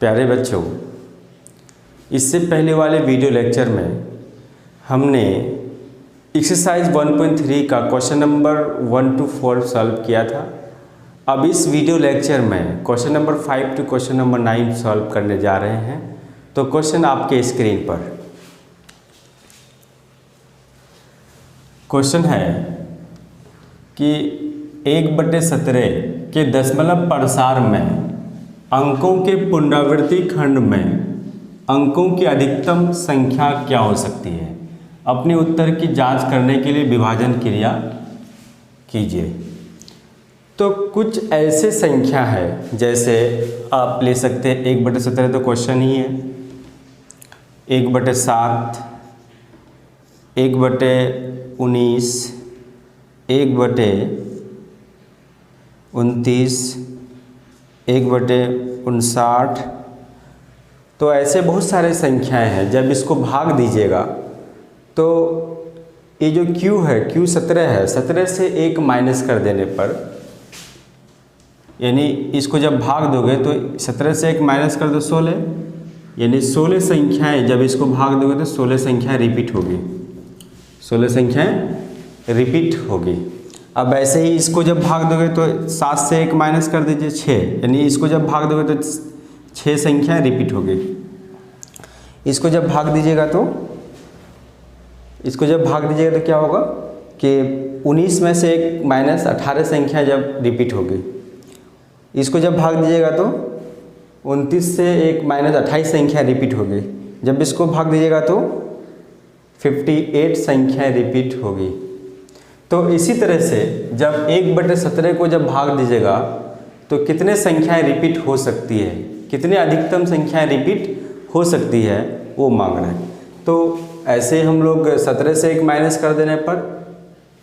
प्यारे बच्चों, इससे पहले वाले वीडियो लेक्चर में हमने एक्सरसाइज 1.3 का क्वेश्चन नंबर 1 to 4 सॉल्व किया था। अब इस वीडियो लेक्चर में question number 5 to question number 9 solve करने जा रहे हैं। तो क्वेश्चन आपके स्क्रीन पर क्वेश्चन है कि 1/17 के दशमलव प्रसार में अंकों के पुनरावृत्ति खंड में अंकों की अधिकतम संख्या क्या हो सकती है। अपने उत्तर की जांच करने के लिए विभाजन क्रिया कीजिए। तो कुछ ऐसे संख्या है, जैसे आप ले सकते हैं 1/17 तो क्वेश्चन ही है, 1/7, 1/19, 1/29, 1/59। तो ऐसे बहुत सारे संख्याएं हैं। जब इसको भाग दीजिएगा तो ये जो Q है, Q 17 है, 17 से 1 माइनस कर देने पर, यानी इसको जब भाग दोगे तो 17 से 1 माइनस कर दो 16, यानी 16 संख्याएं जब इसको भाग दोगे तो 16 संख्याएं रिपीट होगी, 16 संख्याएं रिपीट होगी। अब ऐसे ही इसको जब भाग दोगे तो 7 से 1 माइनस कर दीजिए 6, यानी इसको जब भाग दोगे तो 6 संख्याएं रिपीट होगी। इसको जब भाग दीजिएगा तो क्या होगा कि 19 में से 1 माइनस 18 संख्या जब रिपीट होगी। इसको जब भाग दीजिएगा तो 29 से 1 माइनस 28 संख्या रिपीट होगी। जब इसको भाग दीजिएगा तो 58 संख्याएं रिपीट होगी। तो इसी तरह से जब 1/17 को जब भाग दीजिएगा तो कितने संख्याएं रिपीट हो सकती है, कितने अधिकतम संख्याएं रिपीट हो सकती है, वो मांग रहे हैं। तो ऐसे हम लोग 17 से 1 माइनस कर देने पर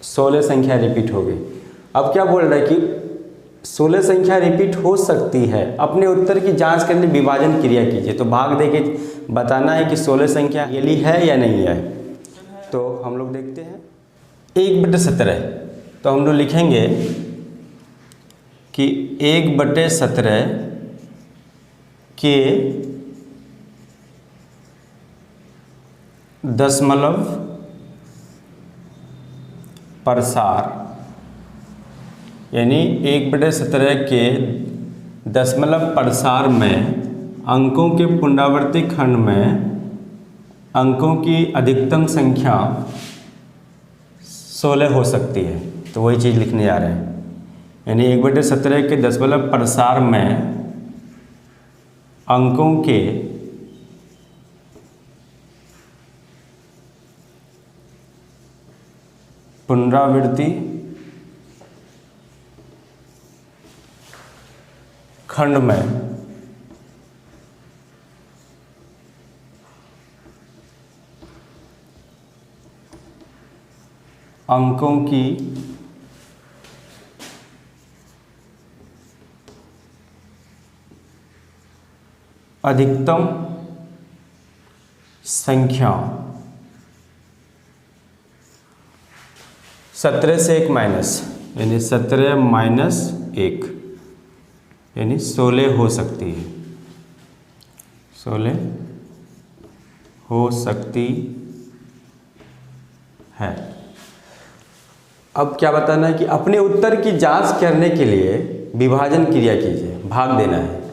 16 संख्या रिपीट होगी। अब क्या बोल रहा है कि 16 संख्या रिपीट हो सकती है। अपने उत्तर की जांच करने विभाजन क्रिया कीजिए। तो भाग दे के बताना है कि 16 संख्या रियली है या नहीं है। तो हम लोग देखते हैं 1/17। तो हम लोग लिखेंगे कि 1/17 के दशमलव प्रसार, यानी 1/17 के दशमलव प्रसार में अंकों के पुनरावृत्ति खंड में अंकों की अधिकतम संख्या 16 हो सकती है। तो वही चीज़ लिखने जा रहे हैं, यानी 1/17 के दशमलव प्रसार में अंकों के पुनरावृत्ति खंड में अंकों की अधिकतम संख्या 17 से 1 माइनस, यानी 17 माइनस 1, यानी 16 हो सकती है, 16 हो सकती है। अब क्या बताना है कि अपने उत्तर की जांच करने के लिए विभाजन क्रिया कीजिए, भाग देना है।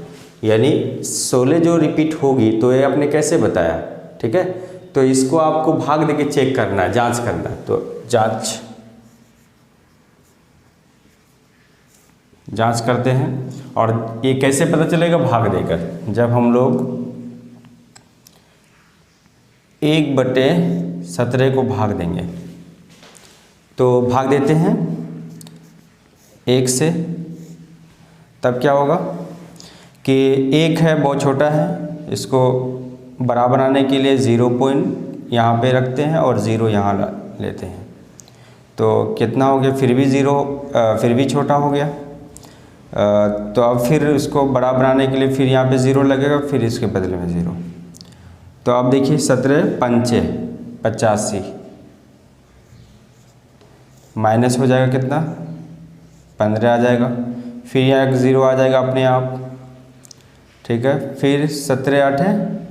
यानी 16 जो रिपीट होगी तो ये आपने कैसे बताया, ठीक है। तो इसको आपको भाग देके चेक करना है, जांच करना है। तो जांच करते हैं। और ये कैसे पता चलेगा, भाग देकर। जब हम लोग 1/17 को भाग देंगे तो भाग देते हैं 1 से, तब क्या होगा कि 1 है बहुत छोटा है, इसको बड़ा बनाने के लिए 0 पॉइंट यहाँ पे रखते हैं और 0 यहाँ लेते हैं। तो कितना हो गया, फिर भी 0, फिर भी छोटा हो गया। तो अब फिर इसको बड़ा बनाने के लिए फिर यहाँ पे 0 लगेगा, फिर इसके बदले में 0। तो अब देखिए 17 पंचे 85, माइनस हो जाएगा कितना, 15 आ जाएगा। फिर यहाँ एक 0 आ जाएगा अपने आप, ठीक है। फिर 17 8 है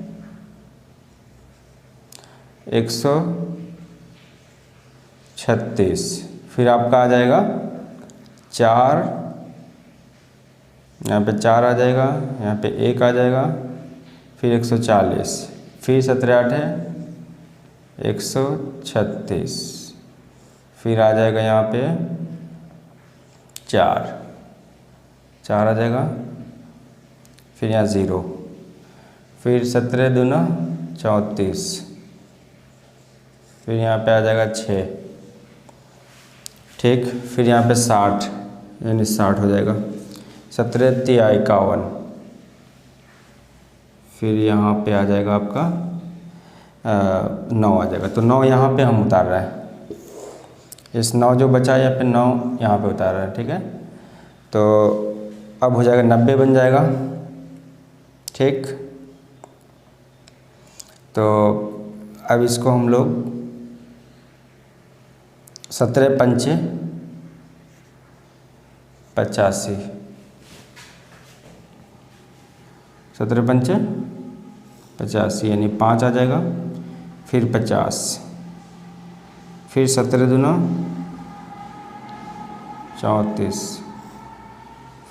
136। फिर आपका आ जाएगा 4, यहाँ पे 4 आ जाएगा, यहाँ पे 1 आ जाएगा, फिर 140। फिर 17 8 है 136। फिर आ जाएगा यहाँ पे 4 आ जाएगा, फिर यहाँ 0, फिर 17 दूना 34, फिर यहाँ पे आ जाएगा 6, ठीक। फिर यहाँ पे 60 यानी 60 हो जाएगा। 17 तिया 51, फिर यहाँ पे आ जाएगा आपका 9 आ जाएगा। तो 9 यहाँ पे हम उतार रहे हैं, इस 9 जो बचा यहाँ पे 9 यहाँ पे उतार रहे हैं, ठीक है। तो अब हो जाएगा 90 बन जाएगा, ठीक। तो अब इसको हम लोग 17 पंचे 85, 17 पंचे 85 यानी 5 आ जाएगा, फिर 50, फिर 17 दूना 34,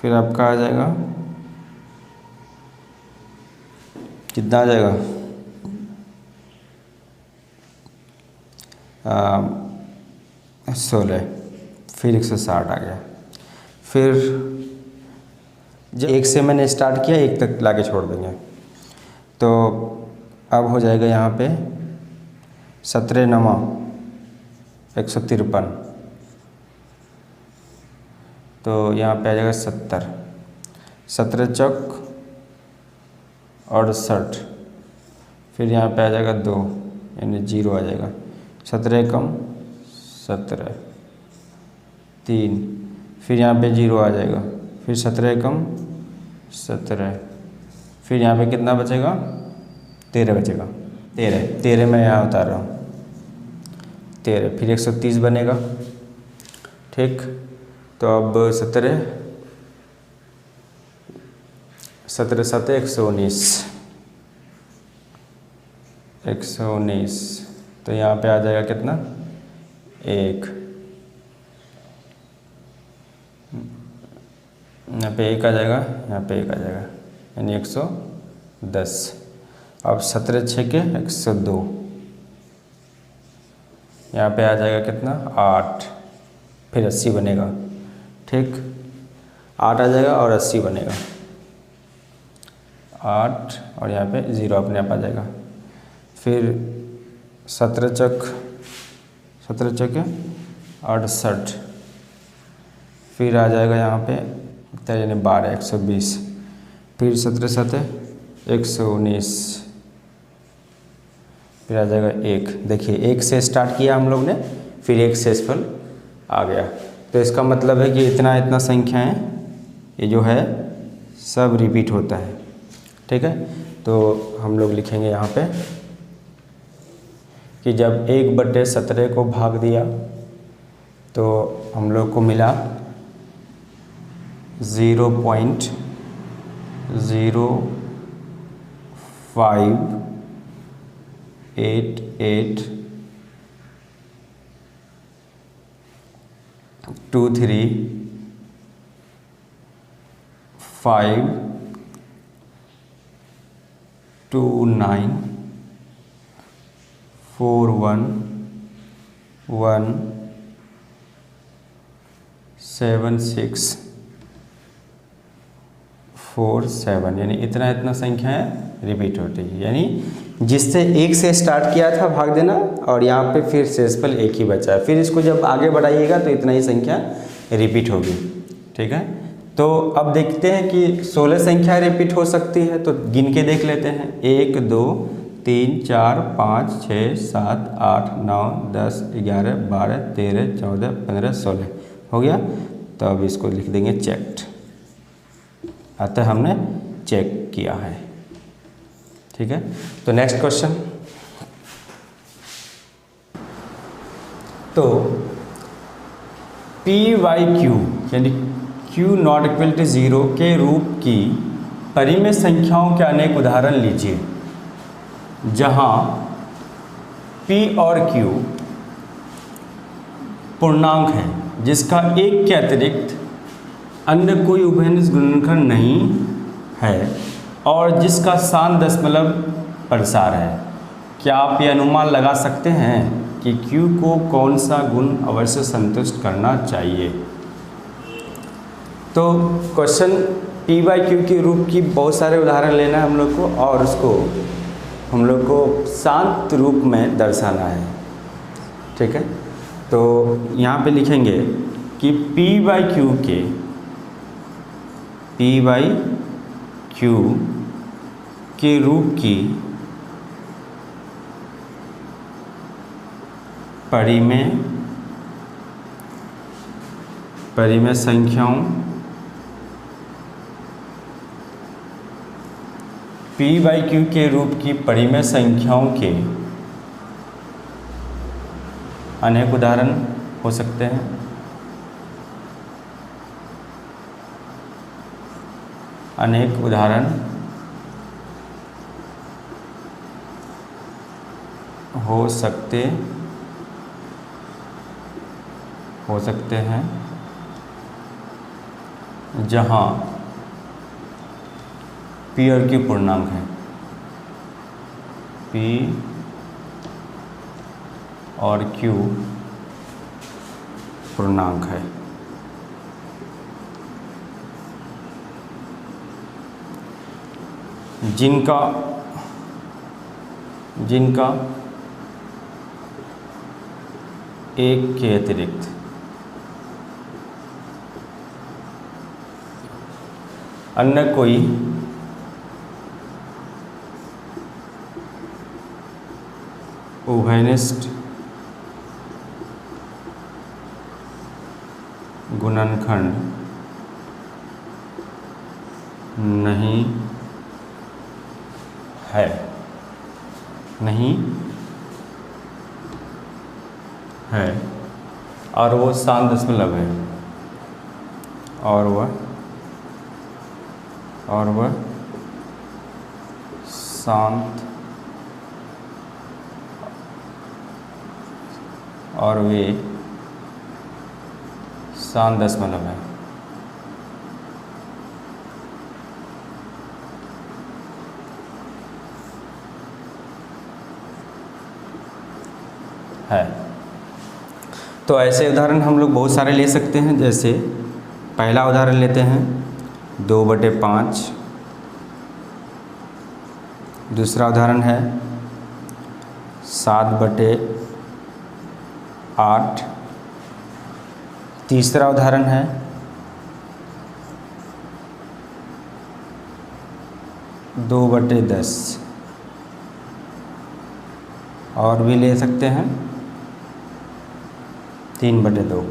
फिर आपका आ जाएगा कितना आ जाएगा 16, फिर 160 आ गया। फिर जब 1 से मैंने स्टार्ट किया 1 तक लाके छोड़ देंगे। तो अब हो जाएगा यहाँ पे 17 9 153, तो यहाँ पे आ जाएगा 70, 17 चौक 68, फिर यहाँ पे आ जाएगा 2 यानी 0 आ जाएगा। 17 कम 17 3, फिर यहाँ पे 0 आ जाएगा, फिर 17 कम 17, फिर यहाँ पे कितना बचेगा 13 बचेगा। 13 मैं यहाँ उतार रहा हूँ 13, फिर 130 बनेगा, ठीक। तो अब 17 7 119, 119, तो यहाँ पे आ जाएगा कितना 1, यहाँ पे 1 आ जाएगा, यहाँ पे 1 आ जाएगा यानी 110। अब 17 6 के 102, यहाँ पे आ जाएगा कितना 8, फिर 80 बनेगा, ठीक। 8 आ जाएगा और 80 बनेगा, 8 और यहाँ पे 0 अपने आप आ जाएगा। फिर 17 चौक 68, फिर आ जाएगा यहाँ पे यानी 12 120, फिर 17 7 119, फिर आ जाएगा 1। देखिए 1 से स्टार्ट किया हम लोग ने, फिर 1 शेषफल आ गया। तो इसका मतलब है कि इतना संख्याएं ये जो है सब रिपीट होता है, ठीक है। तो हम लोग लिखेंगे यहाँ पे कि जब 1/17 को भाग दिया तो हम लोग को मिला 0.529411767 यानी इतना संख्याएं रिपीट होती है। यानी जिससे 1 से स्टार्ट किया था भाग देना और यहाँ पे फिर शेषफल 1 ही बचा है, फिर इसको जब आगे बढ़ाइएगा तो इतना ही संख्या रिपीट होगी, ठीक है। तो अब देखते हैं कि 16 संख्या रिपीट हो सकती है, तो गिन के देख लेते हैं। 1 2 3 4 5 6 7 8 9 10 11 12 13 14 15 16 हो गया। तो अब इसको लिख देंगे चेक्ड, अतः हमने चेक किया है, ठीक है। तो नेक्स्ट क्वेश्चन, तो P/Q यानी Q ≠ 0 के रूप की परिमेय संख्याओं के अनेक उदाहरण लीजिए जहां P और Q पूर्णांक है जिसका एक के अतिरिक्त अन्य कोई उभयनिष्ठ गुणनखंड नहीं है और जिसका शांत दशमलव प्रसार है। क्या आप ये अनुमान लगा सकते हैं कि Q को कौन सा गुण अवश्य संतुष्ट करना चाहिए? तो क्वेश्चन P/Q के रूप की बहुत सारे उदाहरण लेना है हम लोग को और उसको हम लोग को शांत रूप में दर्शाना है। ठीक है, तो यहाँ पे लिखेंगे कि P/Q के रूप की परिमेय संख्याओं P/Q के रूप की परिमेय संख्याओं के अनेक उदाहरण हो सकते हैं। अनेक उदाहरण हो सकते हैं जहां P और Q पूर्णांक है। P और Q पूर्णांक है। जिनका एक के अतिरिक्त अन्य कोई उभयनिष्ठ गुणनखंड नहीं है और वो शांत दशमलव है और वह शांत और वे शांत दशमलव है। तो ऐसे उदाहरण हम लोग बहुत सारे ले सकते हैं। जैसे पहला उदाहरण लेते हैं 2/5। दूसरा उदाहरण है 7/8। तीसरा उदाहरण है 2/10 और भी ले सकते हैं 3/2।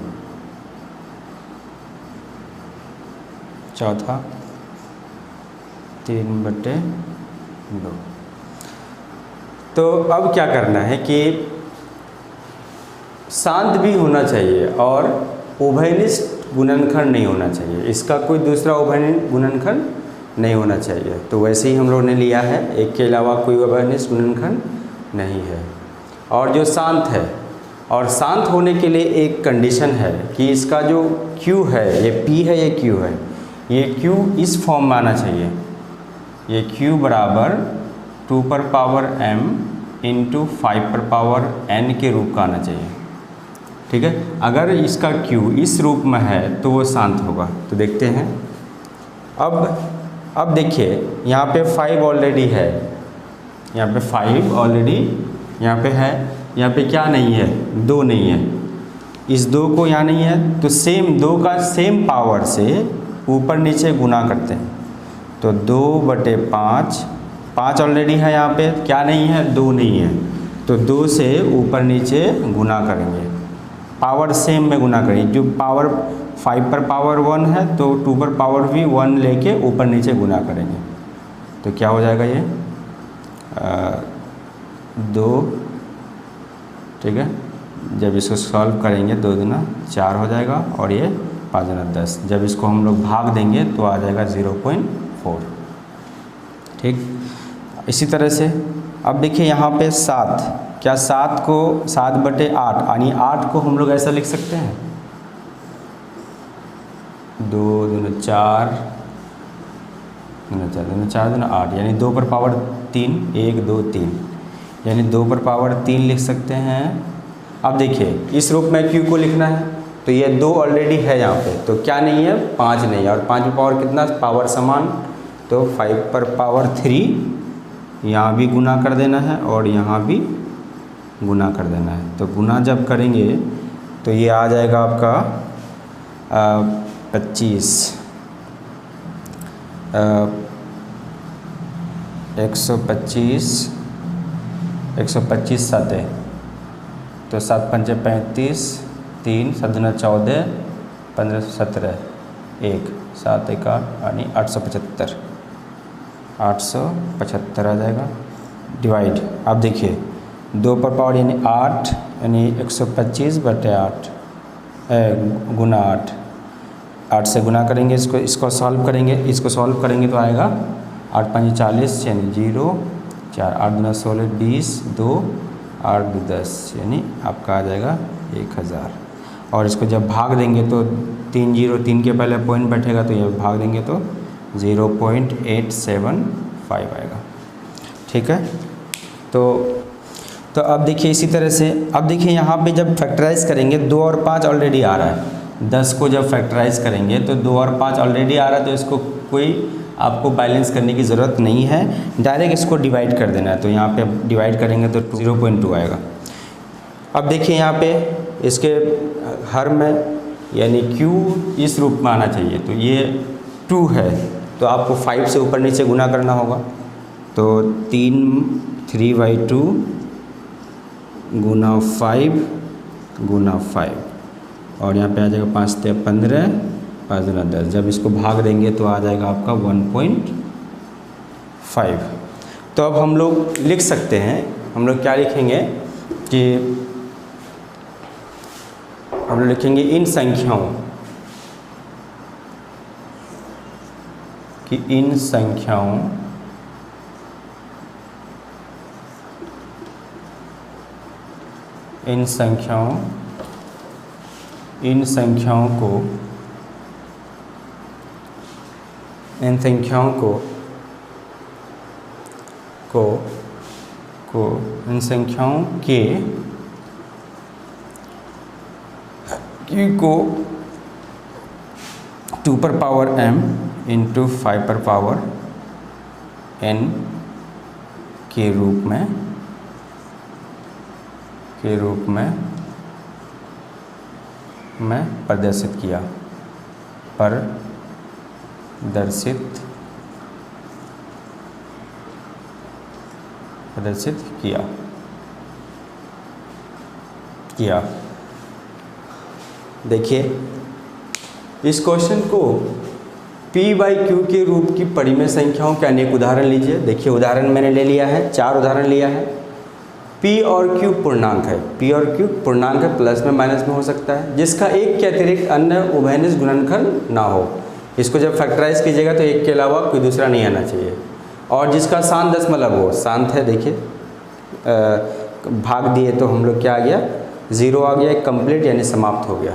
चौथा 3/2। तो अब क्या करना है कि शांत भी होना चाहिए और उभयनिष्ठ गुणनखंड नहीं होना चाहिए। इसका कोई दूसरा उभयनिष्ठ गुणनखंड नहीं होना चाहिए। तो वैसे ही हम लोगों ने लिया है, एक के अलावा कोई उभयनिष्ठ गुणनखंड नहीं है। और जो शांत है, और शांत होने के लिए एक कंडीशन है कि इसका जो Q है, ये P है, ये Q है, ये Q इस फॉर्म में आना चाहिए। ये Q बराबर 2m × 5n के रूप का आना चाहिए। ठीक है, अगर इसका Q इस रूप में है तो वो शांत होगा। तो देखते हैं। अब देखिए यहाँ पे 5 ऑलरेडी है, यहाँ पे 5 ऑलरेडी यहाँ पे है, यहाँ पे क्या नहीं है, 2 नहीं है। इस 2 को यहाँ नहीं है तो सेम 2 का सेम पावर से ऊपर नीचे गुना करते हैं। तो 2/5, 5 ऑलरेडी है, यहाँ पे क्या नहीं है, 2 नहीं है। तो 2 से ऊपर नीचे गुना करेंगे, पावर सेम में गुना करेंगे। जो पावर 5 पर पावर 1 है तो 2 पर पावर भी 1 लेके ऊपर नीचे गुना करेंगे। तो क्या हो जाएगा ये 2। ठीक है, जब इसको सॉल्व करेंगे 2 दूना 4 हो जाएगा और ये 5 दूना 10। जब इसको हम लोग भाग देंगे तो आ जाएगा 0.4। ठीक। इसी तरह से अब देखिए यहाँ पे 7, क्या 7 को 7/8 यानी 8 को हम लोग ऐसा लिख सकते हैं 2 दूनी 4 दूनी 4 दूनी 4 दूनी 8 यानी 2 पर पावर 3 1 2 3 यानी 2 पर पावर 3 लिख सकते हैं। अब देखिए इस रूप में Q को लिखना है तो ये 2 ऑलरेडी है यहाँ पे, तो क्या नहीं है 5 नहीं है, और 5 पर पावर कितना पावर समान, तो 5 पर पावर 3 यहाँ भी गुना कर देना है और यहाँ भी गुना कर देना है। तो गुना जब करेंगे तो ये आ जाएगा आपका 25 125 125 7 तो 7 पंचे 35 3 7 दूना 14 15 17 1 7 1 8 यानी 875 875 आ जाएगा डिवाइड। अब देखिए 2 पर पावर यानी 8 यानी 125/8 गुना 8 से गुना करेंगे, इसको सॉल्व करेंगे, इसको सॉल्व करेंगे तो आएगा 8 5 40 यानी 0 4 8 दूना 16 20 2 8 2 10 यानी आपका आ जाएगा 1000। और इसको जब भाग देंगे तो 3 0 3 के पहले पॉइंट बैठेगा तो ये भाग देंगे तो 0.875 आएगा। ठीक है। तो अब देखिए इसी तरह से अब देखिए यहाँ पे जब फैक्टराइज करेंगे 2 और 5 ऑलरेडी आ रहा है, 10 को जब फैक्टराइज करेंगे तो 2 और 5 ऑलरेडी आ रहा है, तो इसको कोई आपको बैलेंस करने की ज़रूरत नहीं है, डायरेक्ट इसको डिवाइड कर देना है। तो यहाँ पे डिवाइड करेंगे तो 0.2 आएगा। अब देखिए यहाँ पे इसके हर में यानी Q इस रूप में आना चाहिए, तो ये 2 है तो आपको 5 से ऊपर नीचे गुना करना होगा, तो 3/2 गुना 5 गुना 5 और यहाँ पे आ जाएगा 5 से 15 5 दूना 10। जब इसको भाग देंगे तो आ जाएगा आपका 1.5। तो अब हम लोग लिख सकते हैं, हम लोग क्या लिखेंगे कि हम लोग लिखेंगे इन संख्याओं कि इन संख्याओं के Q को 2 पर पावर m इंटू 5 पर पावर n के रूप में मैं प्रदर्शित किया। देखिए इस क्वेश्चन को P/Q के रूप की परिमेय संख्याओं के अनेक उदाहरण लीजिए। देखिए उदाहरण मैंने ले लिया है, 4 उदाहरण लिया है। P और Q पूर्णांक है, P और Q पूर्णांक है, प्लस में माइनस में हो सकता है, जिसका एक के अतिरिक्त अन्य उभयनिष्ठ गुणनखंड ना हो। इसको जब फैक्टराइज कीजिएगा तो एक के अलावा कोई दूसरा नहीं आना चाहिए, और जिसका शांत दशमलव हो, शांत है। देखिए भाग दिए तो हम लोग क्या आ गया 0 आ गया, कंप्लीट यानी समाप्त हो गया।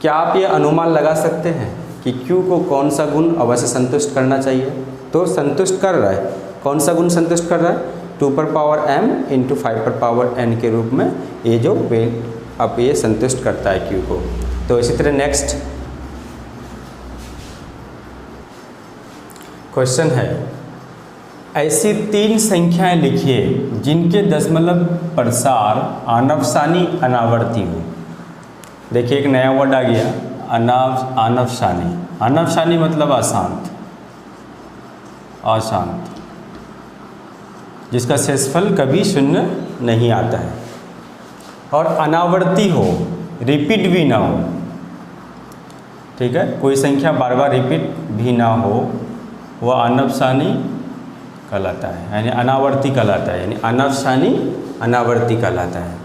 क्या आप ये अनुमान लगा सकते हैं कि Q को कौन सा गुण अवश्य संतुष्ट करना चाहिए? तो संतुष्ट कर रहा है, कौन सा गुण संतुष्ट कर रहा है? 2 पर पावर m इंटू 5 पर पावर n के रूप में ये जो अब ये संतुष्ट करता है Q को। तो इसी तरह नेक्स्ट क्वेश्चन है, ऐसी 3 संख्याएं लिखिए जिनके दशमलव प्रसार आनवसानी अनावर्ती हो। देखिए एक नया वर्ड आ गया, आनवसानी। आनवसानी मतलब अशांत, जिसका शेषफल कभी 0 नहीं आता है, और अनावर्ती हो, रिपीट भी ना हो। ठीक है, कोई संख्या बार बार रिपीट भी ना हो, वह आनवसानी कहलाता है, यानी अनावर्ती कहलाता है, यानी आनवसानी अनावर्ती कहलाता है।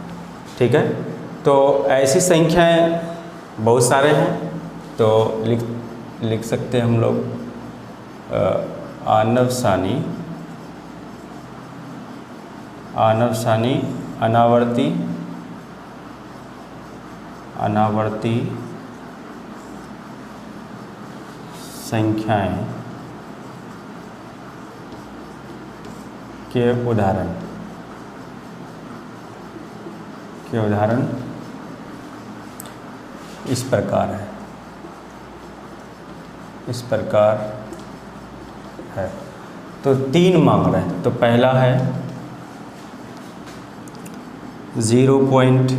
ठीक है, तो ऐसी संख्याएं बहुत सारे हैं, तो लिख सकते हैं हम लोग आनवसानी आनवसानी अनावर्ती संख्याएं के उदाहरण इस प्रकार है। तो 3 मांग रहे हैं। तो पहला है 0.01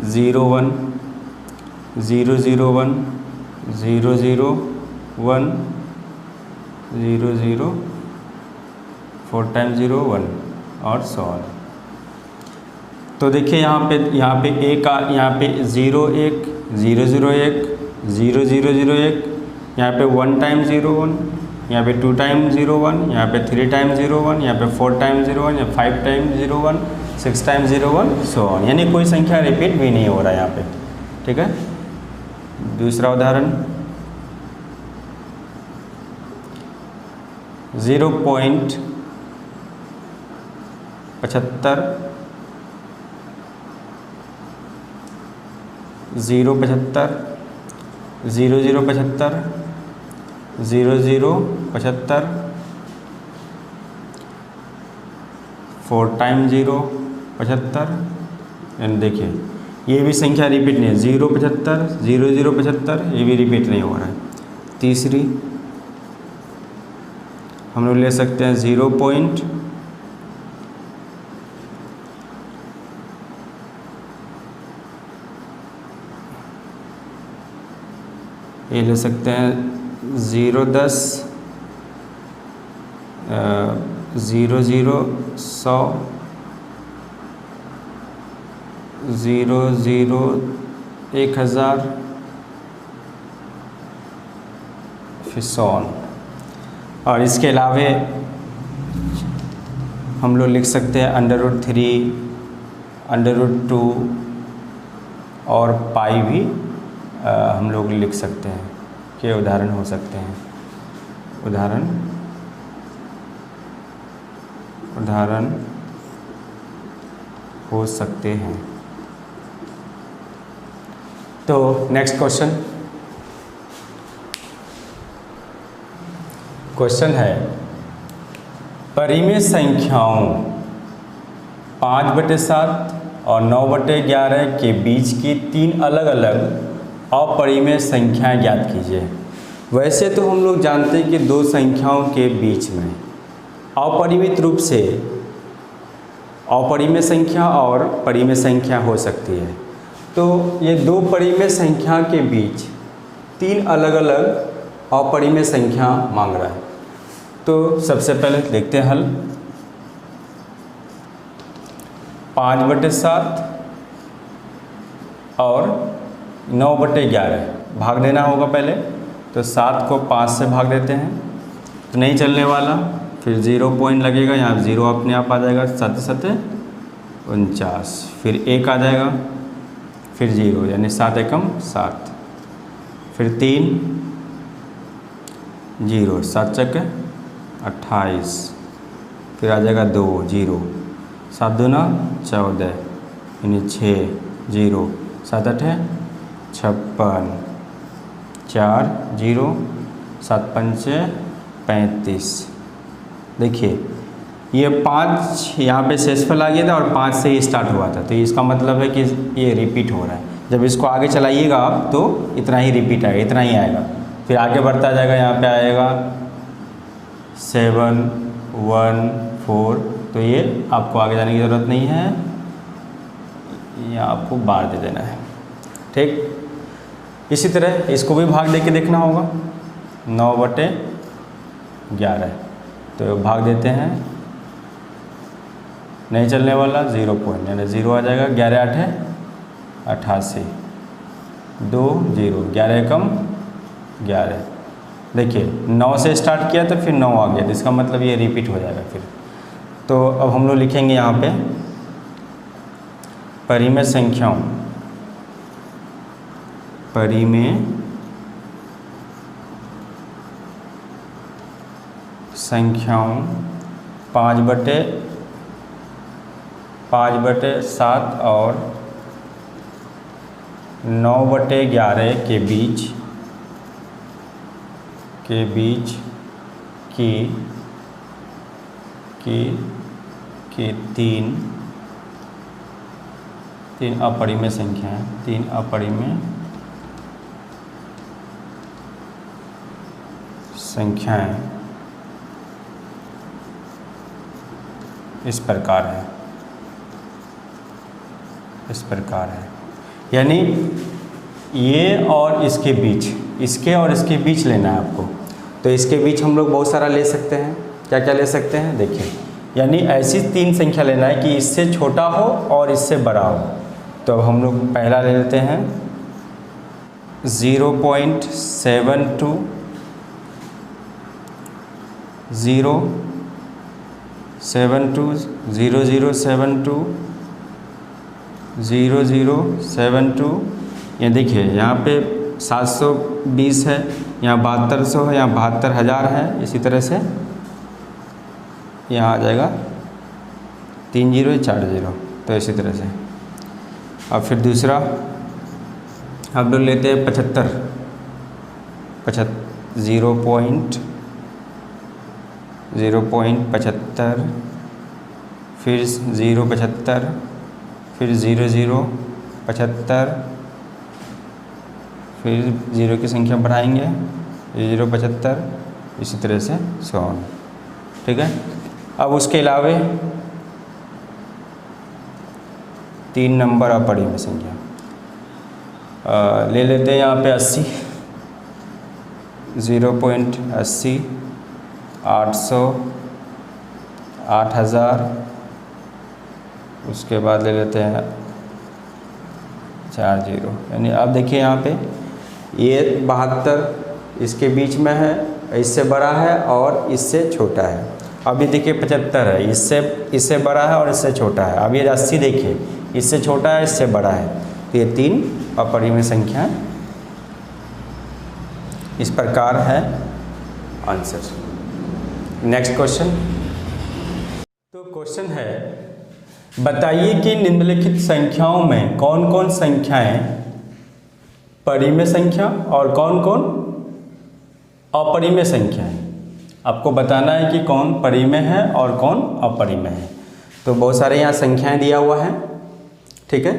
001 001 001 00 4 टाइम्स 0 1 और सो ऑन। तो देखिए यहाँ पे यहाँ पे 01 001 0001, यहाँ पे 1 टाइम्स 01, यहाँ पे 2 टाइम्स 01, यहाँ पे 3 टाइम्स 01, यहाँ पे 4 टाइम्स 01, या 5 टाइम्स 01, 6 टाइम्स 01 सो ऑन, यानी कोई संख्या रिपीट भी नहीं हो रहा है यहाँ पे। ठीक है। दूसरा उदाहरण 0.75 0.75 0075 0075 4 टाइम 0.75, एंड देखिए ये भी संख्या रिपीट नहीं है। 0.75 0075 ये भी रिपीट नहीं हो रहा है। तीसरी हम लोग ले सकते हैं 0. ये ले सकते हैं 0.10 00 100 00 1000 फिर सो ऑन। और इसके अलावे हम लोग लिख सकते हैं √3 √2 और पाई भी हम लोग लिख सकते हैं के उदाहरण हो सकते हैं। उदाहरण हो सकते हैं। तो नेक्स्ट क्वेश्चन है परिमेय संख्याओं 5/7 और 9/11 के बीच की 3 अलग अलग अपरिमेय संख्याएं ज्ञात कीजिए। वैसे तो हम लोग जानते हैं कि 2 संख्याओं के बीच में अपरिमित रूप से अपरिमेय संख्या और परिमेय संख्या हो सकती है। तो ये 2 परिमेय संख्या के बीच 3 अलग अलग अपरिमेय संख्या मांग रहा है। तो सबसे पहले देखते हैं हल। 5/7 और 9/11 भाग देना होगा पहले। तो 7 को 5 से भाग देते हैं तो नहीं चलने वाला, फिर 0 पॉइंट लगेगा, यहाँ 0 अपने आप आ जाएगा, 7 7 49, फिर 1 आ जाएगा, फिर 0 यानी 7 एकम 7, फिर 3 0 7 चक्के 28, फिर आ जाएगा 2 0 7 दूना 14 यानी 6 0 7 8 56 4 0 7 5 35। देखिए ये 5 यहाँ पे शेषफल आ गया था और 5 से ही स्टार्ट हुआ था, तो इसका मतलब है कि ये रिपीट हो रहा है। जब इसको आगे चलाइएगा आप तो इतना ही रिपीट आएगा, इतना ही आएगा, फिर आगे बढ़ता जाएगा। यहाँ पे आएगा 7 1 4, तो ये आपको आगे जाने की ज़रूरत नहीं है, ये आपको बार दे देना है। ठीक। इसी तरह इसको भी भाग दे के देखना होगा। 9/11 तो भाग देते हैं, नहीं चलने वाला, 0 पॉइंट यानी 0 आ जाएगा। 11 8 88 2 0 11 एकम 11। देखिए 9 से स्टार्ट किया तो फिर 9 आ गया, इसका मतलब ये रिपीट हो जाएगा फिर। तो अब हम लोग लिखेंगे यहाँ पे परिमेय संख्याओं 5/7 5/7 और 9/11 के बीच की तीन अपरिमेय संख्या हैं, 3 अपरिमेय संख्याएं इस प्रकार है, यानी ये और इसके बीच लेना है आपको। तो इसके बीच हम लोग बहुत सारा ले सकते हैं। क्या क्या ले सकते हैं देखिए, यानी ऐसी 3 संख्या लेना है कि इससे छोटा हो और इससे बड़ा हो। तो अब हम लोग पहला ले लेते हैं 0.72 0072 ये देखिए यहाँ पे 720 है, यहाँ 7200 है, यहाँ 72,000 है। इसी तरह से यहाँ आ जाएगा 3040। तो इसी तरह से अब फिर दूसरा हम लोग लेते हैं 75 0.75 फिर 0.75 फिर 0075 फिर 0 की संख्या बढ़ाएंगे 0.75 इसी तरह से 100। ठीक है। अब उसके अलावे 3 नंबर अपरिमेय संख्या ले लेते हैं यहाँ पे 80 0.80 800 8000। उसके बाद ले लेते हैं 40। यानी आप देखिए यहाँ पे ये 72 इसके बीच में है, इससे बड़ा है और इससे छोटा है। अब ये देखिए 75 है, इससे बड़ा है और इससे छोटा है। अब ये 80 देखिए, इससे छोटा है इससे बड़ा है। तो ये 3 अपरिमेय संख्या इस प्रकार है आंसर। Next question. तो क्वेश्चन है बताइए कि निम्नलिखित संख्याओं में कौन कौन संख्याएं परिमेय संख्या और कौन कौन अपरिमेय संख्या है। आपको बताना है कि कौन परिमेय है और कौन अपरिमेय है। तो बहुत सारे यहाँ संख्याएं दिया हुआ है। ठीक है।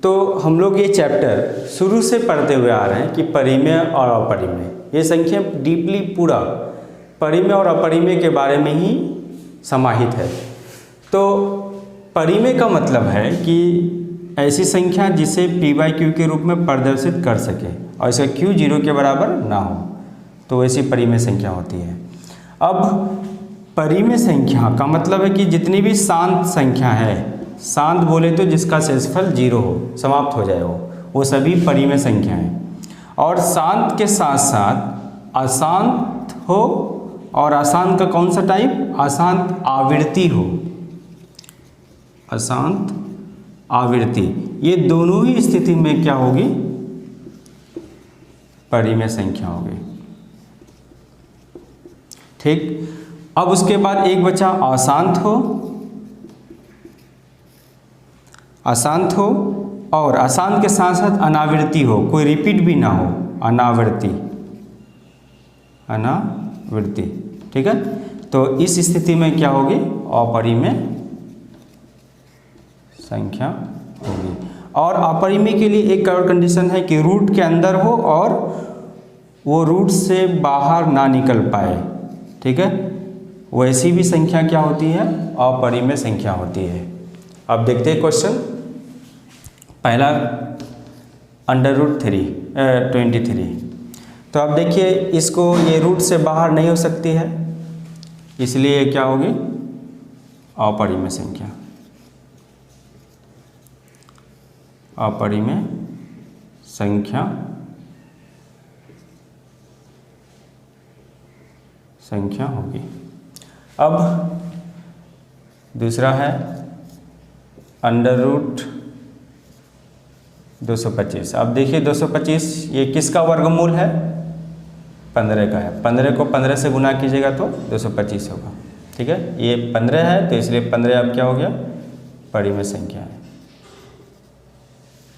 तो हम लोग ये चैप्टर शुरू से पढ़ते हुए आ रहे हैं कि परिमेय और अपरिमेय, ये संख्या डीपली पूरा परिमेय और अपरिमेय के बारे में ही समाहित है। तो परिमेय का मतलब है कि ऐसी संख्या जिसे p/q के रूप में प्रदर्शित कर सके और इसका q 0 के बराबर ना हो, तो ऐसी परिमेय संख्या होती है। अब परिमेय संख्या का मतलब है कि जितनी भी शांत संख्या है, शांत बोले तो जिसका शेषफल 0 हो, समाप्त हो जाए वो सभी परिमेय संख्या हैं। और शांत के साथ साथ अशांत हो, और अशांत का कौन सा टाइप, अशांत आवृत्ति हो, अशांत आवृत्ति, ये दोनों ही स्थिति में क्या होगी, परिमेय संख्या होगी। ठीक। अब उसके बाद एक बचा अशांत हो और अशांत के साथ साथ अनावृत्ति हो, कोई रिपीट भी ना हो, अनावृत्ति। ठीक है। तो इस स्थिति में क्या होगी, अपरिमेय संख्या होगी। और अपरिमेय के लिए एक और कंडीशन है कि रूट के अंदर हो और वो रूट से बाहर ना निकल पाए। ठीक है। वैसी भी संख्या क्या होती है, अपरिमेय संख्या होती है। अब देखते हैं क्वेश्चन। पहला √23। तो अब देखिए इसको, ये रूट से बाहर नहीं हो सकती है, इसलिए क्या होगी, अपरिमेय संख्या। अपरिमेय संख्या होगी। अब दूसरा है √225। अब देखिए 225 ये किसका वर्गमूल है, 15 का है। 15 को 15 से गुना कीजिएगा तो 225 होगा। ठीक है। ये 15 है तो इसलिए 15 अब क्या हो गया, परिमेय संख्या है,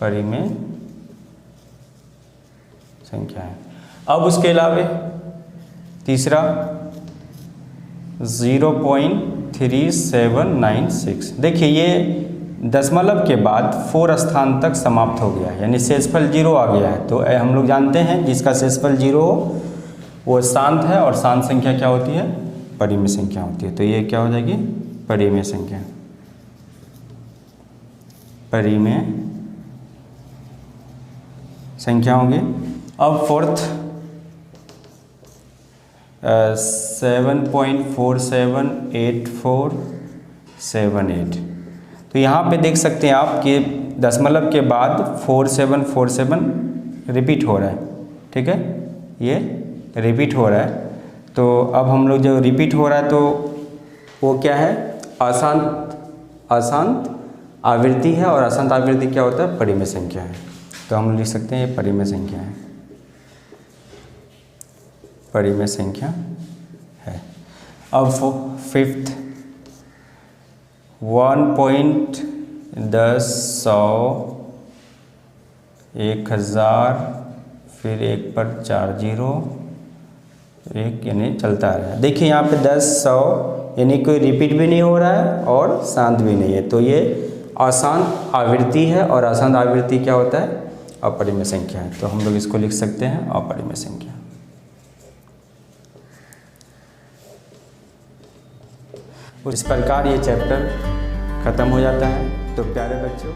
परिमेय संख्या है। अब उसके अलावे तीसरा 0.3796, देखिए ये दशमलव के बाद 4 स्थान तक समाप्त हो गया है, यानी शेषफल 0 आ गया है। तो हम लोग जानते हैं जिसका शेषफल 0 हो वो शांत है, और शांत संख्या क्या होती है? परिमेय संख्या होती है। तो ये क्या हो जाएगी? परिमेय संख्या, परिमेय संख्या होंगे। अब फोर्थ 7.478478, तो यहाँ पे देख सकते हैं आप कि दशमलव के बाद 4747 रिपीट हो रहा है, ठीक है, ये रिपीट हो रहा है। तो अब हम लोग जो रिपीट हो रहा है तो वो क्या है? अशांत आवृत्ति है, और अशांत आवृत्ति क्या होता है? परिमेय संख्या है। तो हम लिख सकते हैं ये परिमेय संख्या है, परिमेय संख्या है। अब फिफ्थ 1.10 100 1000 फिर 1 पर 4 0 1 यानी चलता रहा है। देखिए यहाँ पे 10 100 यानी कोई रिपीट भी नहीं हो रहा है और शांत भी नहीं है। तो ये अशांत आवृत्ति है, और अशांत आवृत्ति क्या होता है? अपरिमेय संख्या है। तो हम लोग इसको लिख सकते हैं अपरिमेय संख्या। इस प्रकार ये चैप्टर खत्म हो जाता है। तो प्यारे बच्चों,